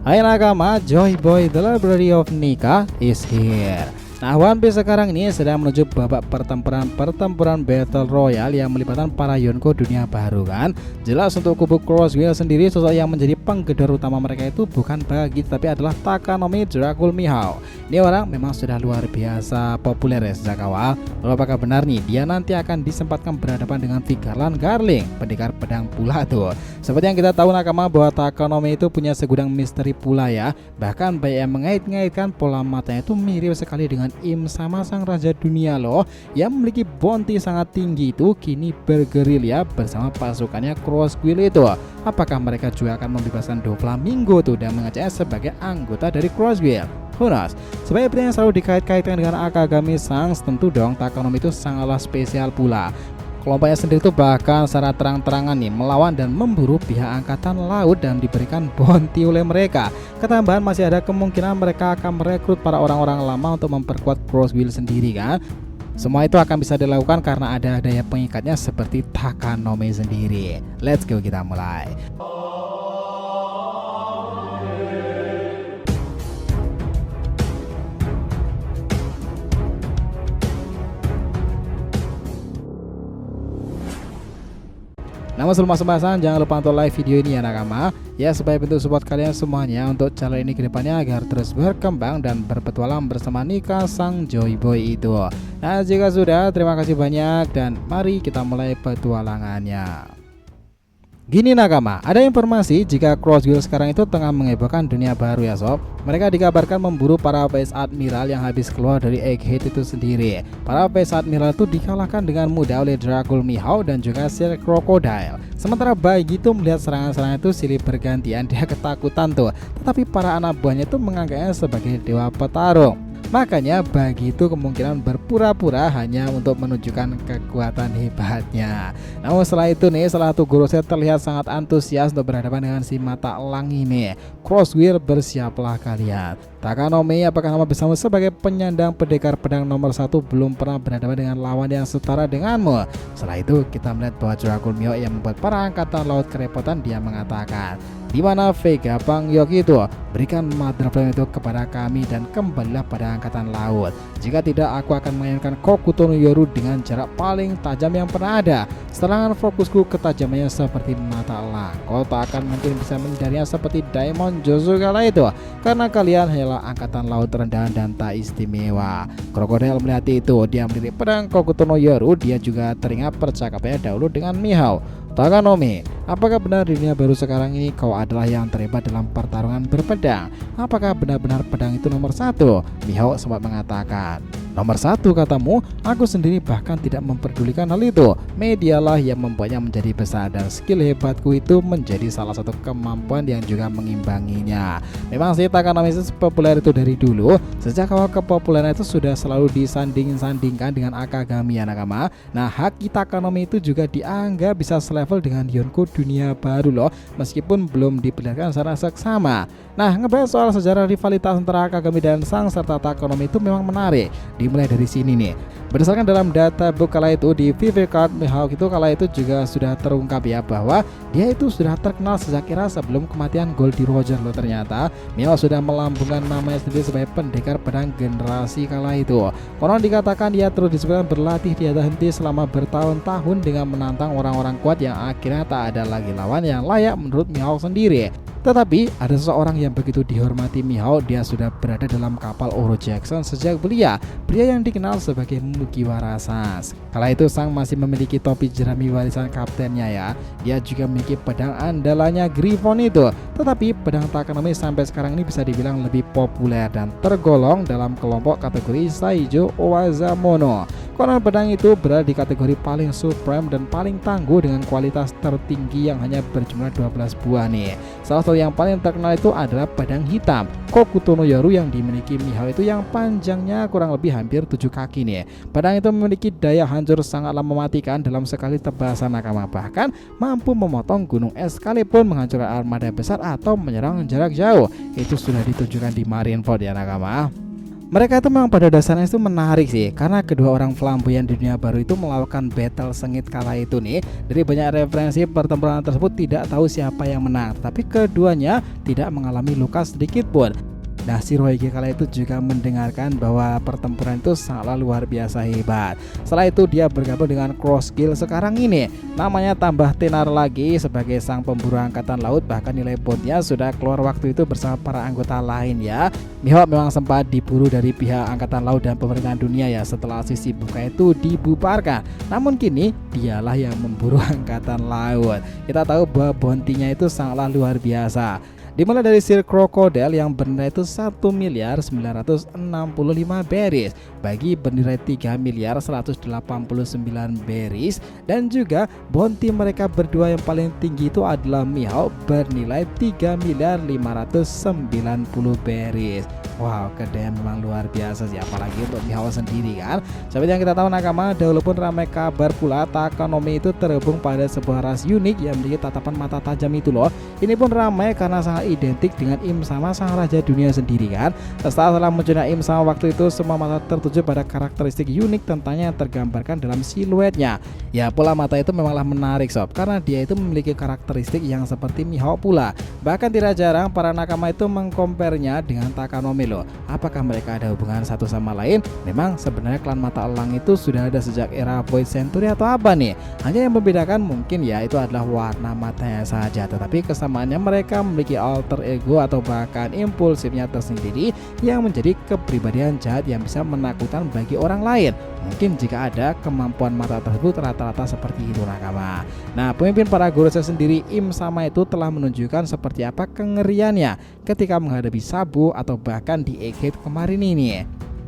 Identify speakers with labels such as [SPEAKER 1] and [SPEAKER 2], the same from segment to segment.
[SPEAKER 1] Hai nakama, Joy Boy The Library of Nika is here. Nah, One Piece sekarang ini sedang menuju babak pertempuran Battle Royale yang melibatkan para Yonko dunia baru kan. Jelas untuk kubu Crosswheel sendiri, sosok yang menjadi penggedor utama mereka itu bukan Bagi, tapi adalah Takanomi Dracul Mihawk. Ini orang memang sudah luar biasa populer ya sejak awal. Lalu apakah benar nih dia nanti akan disempatkan berhadapan dengan Vigarland Garling, pendekar pedang pula tuh. Seperti yang kita tahu nakama bahwa Takanomi itu punya segudang misteri pula ya. Bahkan banyak yang mengait-ngaitkan pola matanya itu mirip sekali dengan Im sama sang raja dunia loh, yang memiliki bounty sangat tinggi itu kini bergerilya bersama pasukannya Crosswheel itu. Apakah mereka juga akan membebaskan Doflamingo tuh dan mengajaknya sebagai anggota dari Crosswheel? Who knows? Sebagai berita yang selalu dikait-kaitkan dengan Akagami Sangs, tentu dong Takanomi itu sangatlah spesial pula. Kelompoknya sendiri itu bahkan secara terang-terangan nih melawan dan memburu pihak angkatan laut dan diberikan bounty oleh mereka. Ketambahan masih ada kemungkinan mereka akan merekrut para orang-orang lama untuk memperkuat Crosswheel sendiri kan. Semua itu akan bisa dilakukan karena ada daya pengikatnya seperti Takanomi sendiri. Let's go, kita mulai. Namun sebelum masuk pembahasan, jangan lupa untuk like video ini ya nakama, ya supaya bentuk support kalian semuanya untuk channel ini kedepannya agar terus berkembang dan berpetualang bersama Nika sang Joy Boy itu. Nah jika sudah, terima kasih banyak dan mari kita mulai petualangannya. Gini nakama, ada informasi jika Crosswheel sekarang itu tengah menghebohkan dunia baru ya sob. Mereka dikabarkan memburu para Vice Admiral yang habis keluar dari Egghead itu sendiri. Para Vice Admiral itu dikalahkan dengan mudah oleh Dracul Mihawk dan juga Sir Crocodile. Sementara Bagi itu melihat serangan-serangan itu silih bergantian, dia ketakutan tuh. Tetapi para anak buahnya itu menganggapnya sebagai dewa petarung. Makanya Bagi itu kemungkinan berpura-pura hanya untuk menunjukkan kekuatan hebatnya. Namun setelah itu nih, setelah Togoroset terlihat sangat antusias untuk berhadapan dengan si mata elang ini. Crosswheel, bersiaplah kalian. Takanomi, apakah kamu bersama sebagai penyandang pendekar pedang nomor 1 belum pernah berhadapan dengan lawan yang setara denganmu? Setelah itu kita melihat bahwa Dracul Mihawk yang membuat para angkatan laut kerepotan, dia mengatakan, di mana Vega Pangyok itu, berikan Mother Flame itu kepada kami dan kembalilah pada angkatan laut. Jika tidak, aku akan mengirimkan Kokuto no Yoru dengan jarak paling tajam yang pernah ada. Serangan fokusku ketajamannya seperti mata elang. Kau tak akan mungkin bisa menghindarinya seperti Daimon Josu kala itu, karena kalian hanyalah angkatan laut rendahan dan tak istimewa. Crocodile melihat itu, dia melirik pedang Kokuto no Yoru. Dia juga teringat percakapannya dahulu dengan Mihawk. Takanomi, apakah benar di dunia baru sekarang ini kau adalah yang terhebat dalam pertarungan berpedang? Apakah benar-benar pedang itu nomor 1? Mihawk sempat mengatakan, nomor 1 katamu? Aku sendiri bahkan tidak memperdulikan hal itu. Medialah yang membuatnya menjadi besar dan skill hebatku itu menjadi salah satu kemampuan yang juga mengimbanginya. Memang sih Takanomi itu populer itu dari dulu. Sejak awal kepopuleran itu sudah selalu disanding-sandingkan dengan Akagami ya nakama. Nah haki Takanomi itu juga dianggap bisa selevel dengan Yonko dunia baru loh, meskipun belum diperlihatkan secara seksama. Nah ngebahas soal sejarah rivalitas antara Akagami dan Sang serta Takanomi itu memang menarik. Dimulai dari sini nih. Berdasarkan dalam data book kala itu di VV Card Mihawk itu kala itu juga sudah terungkap ya bahwa dia itu sudah terkenal sejak era sebelum kematian Goldie Roger loh. Ternyata Mihawk sudah melambungkan namanya sendiri sebagai pendekar pedang generasi kala itu. Konon dikatakan dia terus disebutkan berlatih tiada henti selama bertahun-tahun dengan menantang orang-orang kuat yang akhirnya tak ada lagi lawan yang layak menurut Mihawk sendiri. Tetapi ada seseorang yang begitu dihormati Mihawk, dia sudah berada dalam kapal Oro Jackson sejak belia, pria yang dikenal sebagai Mugiwara Sans. Kala itu Sang masih memiliki topi jerami warisan kaptennya ya. Dia juga memiliki pedang andalannya Griffon itu. Tetapi pedang Takanomi sampai sekarang ini bisa dibilang lebih populer dan tergolong dalam kelompok kategori Saijo Owazamono. Konon pedang itu berada di kategori paling supreme dan paling tangguh dengan kualitas tertinggi yang hanya berjumlah 12 buah nih. Salah satu yang paling terkenal itu adalah pedang hitam Kokuto no Yoru yang dimiliki Mihawk itu, yang panjangnya kurang lebih hampir 7 kaki nih. Pedang itu memiliki daya hancur sangatlah mematikan dalam sekali tebasan nakama, bahkan mampu memotong gunung es sekalipun menghancurkan armada besar atau menyerang jarak jauh. Itu sudah ditunjukkan di Marineford ya nakama. Mereka itu memang pada dasarnya itu menarik sih, karena kedua orang flamboyan di dunia baru itu melakukan battle sengit kala itu nih. Dari banyak referensi pertempuran tersebut tidak tahu siapa yang menang, tapi keduanya tidak mengalami luka sedikit pun. Nah, Shirohige kala itu juga mendengarkan bahwa pertempuran itu sangatlah luar biasa hebat. Setelah itu dia bergabung dengan Cross Guild sekarang ini. Namanya tambah tenar lagi sebagai sang pemburu angkatan laut, bahkan nilai botnya sudah keluar waktu itu bersama para anggota lain ya. Mihawk memang sempat diburu dari pihak angkatan laut dan pemerintahan dunia ya setelah sisi buka itu dibubarkan. Namun kini dialah yang memburu angkatan laut. Kita tahu bahwa bounty-nya itu sangatlah luar biasa. Dimulai dari Silk Crocodile yang bernilai itu 1.965 berries, bagi bernilai 3.189 berries, dan juga bounty mereka berdua yang paling tinggi itu adalah Mihawk bernilai 3.590 berries. Wow, kedean memang luar biasa sih, apalagi untuk Mihawk sendiri kan. Seperti yang kita tahu nakama, dahulu pun ramai kabar pula Takanomi itu terhubung pada sebuah ras unik yang memiliki tatapan mata tajam itu loh. Ini pun ramai karena sangat identik dengan Im Sama sang raja dunia sendiri kan. Setelah munculnya Im Sama waktu itu, semua mata tertuju pada karakteristik unik tentangnya yang tergambarkan dalam siluetnya. Ya pola mata itu memanglah menarik sob, karena dia itu memiliki karakteristik yang seperti Mihawk pula. Bahkan tidak jarang para nakama itu mengkompernya dengan Takanomi loh. Apakah mereka ada hubungan satu sama lain? Memang sebenarnya klan mata elang itu sudah ada sejak era Void Century atau apa nih? Hanya yang membedakan mungkin ya itu adalah warna matanya saja, tetapi kesamaannya mereka memiliki alter ego atau bahkan impulsifnya tersendiri yang menjadi kepribadian jahat yang bisa menakutkan bagi orang lain. Mungkin jika ada kemampuan mata tersebut rata-rata seperti itu nakama. Nah, pemimpin para Gorosei sendiri Im Sama itu telah menunjukkan seperti apa kengeriannya ketika menghadapi Sabo atau bahkan di Egghead kemarin ini.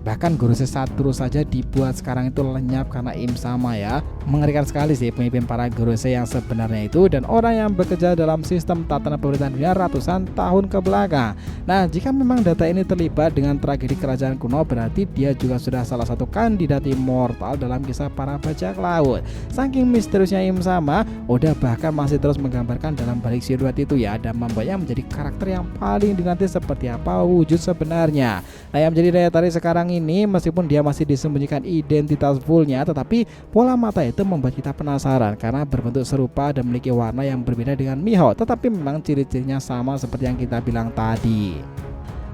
[SPEAKER 1] Bahkan Gorosei Satoru saja dibuat sekarang itu lenyap karena Im Sama ya. Mengerikan sekali sih pemimpin para Gorosei yang sebenarnya itu, dan orang yang bekerja dalam sistem tatanan pemerintahan dunia ratusan tahun ke belakang. Nah, jika memang data ini terlibat dengan tragedi kerajaan kuno, berarti dia juga sudah salah satu kandidat immortal dalam kisah para bajak laut. Saking misteriusnya Im Sama, Oda bahkan masih terus menggambarkan dalam balik siluet itu ya, dan membuatnya menjadi karakter yang paling dinanti seperti apa wujud sebenarnya. Nah, yang menjadi daya tarik sekarang ini, meskipun dia masih disembunyikan identitas fullnya, tetapi pola mata itu membuat kita penasaran karena berbentuk serupa dan memiliki warna yang berbeda dengan Mihawk, tetapi memang ciri-cirinya sama seperti yang kita bilang tadi.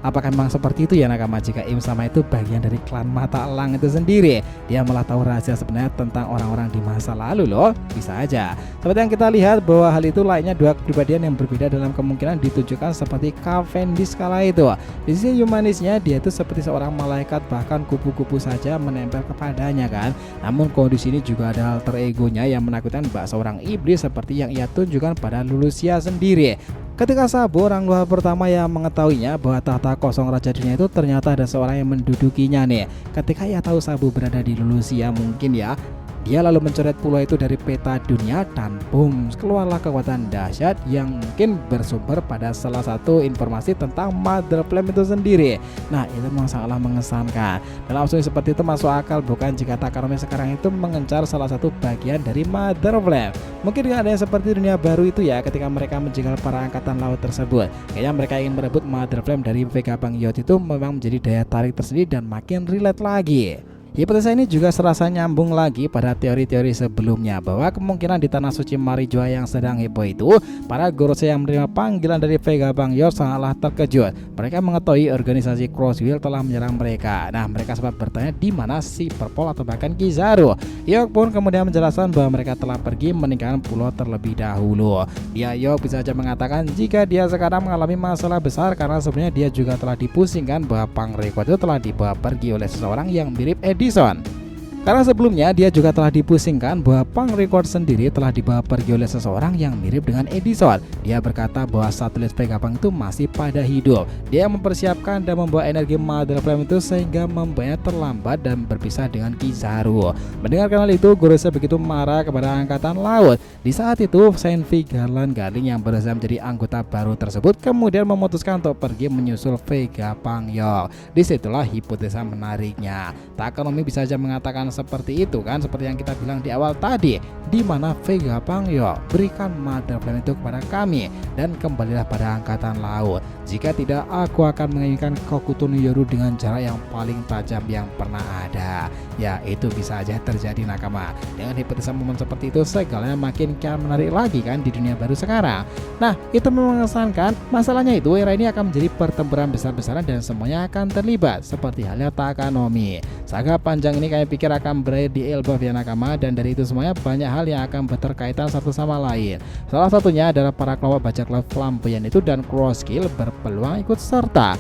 [SPEAKER 1] Apakah memang seperti itu ya nakama, jika Im Sama itu bagian dari klan mata elang itu sendiri? Dia malah tahu rahasia sebenarnya tentang orang-orang di masa lalu loh. Bisa aja. Seperti yang kita lihat bahwa hal itu lainnya dua kepribadian yang berbeda dalam kemungkinan ditunjukkan seperti Cavendish kala itu. Di sisi humanisnya dia itu seperti seorang malaikat, bahkan kupu-kupu saja menempel kepadanya kan. Namun kondisi ini juga ada alter egonya yang menakutkan bak seorang iblis seperti yang ia tunjukkan pada Lulusia sendiri. Ketika Sabo, orang luar pertama yang mengetahuinya bahwa tahta kosong raja dunia itu ternyata ada seorang yang mendudukinya nih. Ketika ia tahu Sabo berada di Lulusia, mungkin ya dia lalu mencoret pulau itu dari peta dunia, dan boom, keluarlah kekuatan dahsyat yang mungkin bersumber pada salah satu informasi tentang Mother Flame itu sendiri. Nah, itu memang sangatlah mengesankan. Dalam langsung seperti itu masuk akal bukan jika Takanomi sekarang itu mengencar salah satu bagian dari Mother Flame. Mungkin dengan adanya seperti dunia baru itu ya, ketika mereka menjegal para angkatan laut tersebut, kayaknya mereka ingin merebut Mother Flame dari Vegapunk Yacht itu memang menjadi daya tarik tersendiri dan makin relate lagi. Hipotesa ini juga serasa nyambung lagi pada teori-teori sebelumnya bahwa kemungkinan di tanah suci Marijoa yang sedang heboh itu, para Gorosei yang menerima panggilan dari Vegapunk Yacht sangatlah terkejut. Mereka mengetahui organisasi Cross Guild telah menyerang mereka. Nah, mereka sempat bertanya di mana si Purple atau bahkan Kizaru. Yok pun kemudian menjelaskan bahwa mereka telah pergi meninggalkan pulau terlebih dahulu. Yok bisa saja mengatakan jika dia sekarang mengalami masalah besar karena sebenarnya dia juga telah dipusingkan bahwa Punk Record itu telah dibawa pergi oleh seseorang yang mirip Edison. Karena sebelumnya dia juga telah dipusingkan bahwa Punk Record sendiri telah dibawa pergi oleh seseorang yang mirip dengan Edison. Dia berkata bahwa satelit Vegapunk itu masih pada hidup. Dia mempersiapkan dan membawa energi Mother Flame itu sehingga membuatnya terlambat dan berpisah dengan Kizaru. Mendengarkan hal itu, Gorosei begitu marah kepada angkatan laut. Di saat itu, Saint Vigarland Galing yang berusaha menjadi anggota baru tersebut kemudian memutuskan untuk pergi menyusul Vegapunk Yacht. Disitulah hipotesa menariknya. Takanomi bisa saja mengatakan seperti itu kan, seperti yang kita bilang di awal tadi, di mana Vegapunk berikan Mother Flame itu kepada kami dan kembalilah pada angkatan laut. Jika tidak, aku akan menginginkan Kokuto no Yoru dengan jarak yang paling tajam yang pernah ada. Ya, itu bisa aja terjadi nakama. Dengan hipotesa momen seperti itu, segalanya makin kian menarik lagi kan di dunia baru sekarang. Nah, itu memang mengesankan. Masalahnya itu era ini akan menjadi pertempuran besar-besaran dan semuanya akan terlibat seperti halnya Takanomi. Saga panjang ini kami pikir akan berakhir di Elbaf ya nakama, dan dari itu semuanya banyak hal yang akan berkaitan satu sama lain. Salah satunya adalah para kelompok bajak laut flamboyan itu dan Cross Skill berpeluang ikut serta.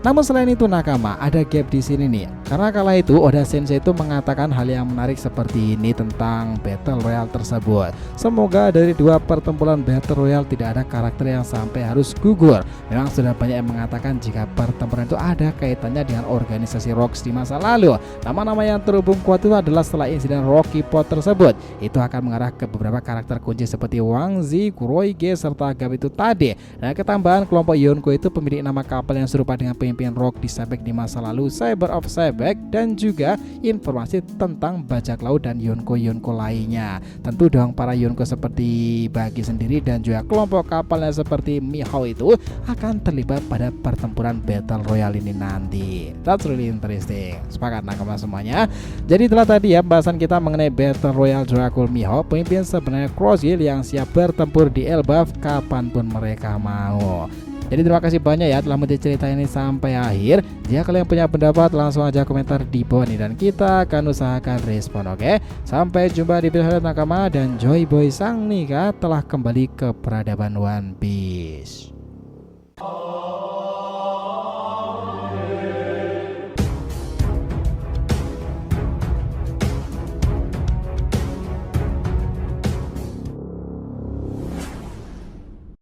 [SPEAKER 1] Namun selain itu nakama, ada gap di sini nih. Karena kala itu Oda Sensei itu mengatakan hal yang menarik seperti ini tentang Battle Royale tersebut. Semoga dari dua pertempuran Battle Royale tidak ada karakter yang sampai harus gugur. Memang sudah banyak yang mengatakan jika pertempuran itu ada kaitannya dengan organisasi Rocks di masa lalu. Nama-nama yang terhubung kuat itu adalah setelah insiden Rocky Pot tersebut. Itu akan mengarah ke beberapa karakter kunci seperti Wang Zi, Kuroige, serta Gab itu tadi. Dan ketambahan kelompok Yonko itu pemilik nama kapal yang serupa dengan pemimpin Rock di Sebek di masa lalu, Cyber of Sebek, dan juga informasi tentang bajak laut dan Yonko-Yonko lainnya. Tentu dong para Yonko seperti Bagi sendiri dan juga kelompok kapalnya seperti Mihao itu akan terlibat pada pertempuran Battle Royale ini nanti. That's really interesting. Sepakat nakama semuanya. Jadi telah tadi ya pembahasan kita mengenai Battle Royale Dracul Mihao, pemimpin sebenarnya Cross Skill yang siap bertempur di Elbaf kapanpun mereka mau. Jadi terima kasih banyak ya telah menonton cerita ini sampai akhir. Jika kalian punya pendapat langsung aja komentar di bawah nih dan kita akan usahakan respon, oke? Sampai jumpa di video selanjutnya nakama, dan Joy Boy Sang Nika telah kembali ke peradaban One Piece.